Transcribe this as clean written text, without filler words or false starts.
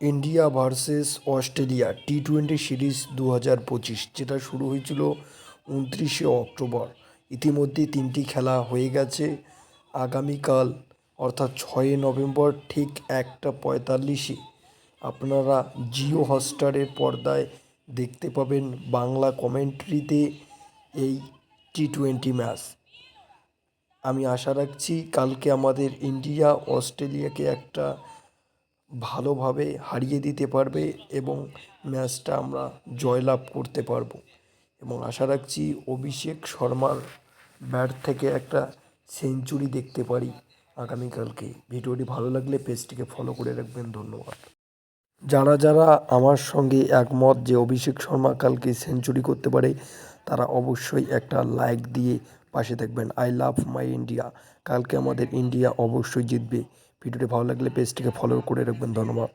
India versus Australia টি-20 series 2025 যেটা শুরু হয়েছিল 29শে অক্টোবর। ইতিমধ্যে 3টি খেলা হয়ে গেছে। আগামীকাল অর্থাৎ 6 নভেম্বর ঠিক 1:45-এ আপনারা জিও হটস্টারের পর্দায় দেখতে পাবেন বাংলা কমেন্ট্রিতে এই টি-20 ম্যাচ। আমি আশা রাখছি কালকে আমাদের ইন্ডিয়া অস্ট্রেলিয়াকে একটা ভালোভাবে হারিয়ে দিতে পারবে এবং ম্যাচটা আমরা জয়লাভ করতে পারবো এবং আশা রাখছি অভিষেক শর্মার ব্যাট থেকে একটা সেঞ্চুরি দেখতে পারি আগামীকালকে। ভিডিওটি ভালো লাগলে পেজটিকে ফলো করে রাখবেন। ধন্যবাদ। যারা যারা আমার সঙ্গে একমত যে অভিষেক শর্মা কালকে সেঞ্চুরি করতে পারে তারা অবশ্যই একটা লাইক দিয়ে পাশে থাকবেন। I love my India. কালকে আমাদের ইন্ডিয়া অবশ্যই জিতবে। ভিডিওটি ভালো লাগলে পেজটিকে ফলো করে রাখবেন। ধন্যবাদ।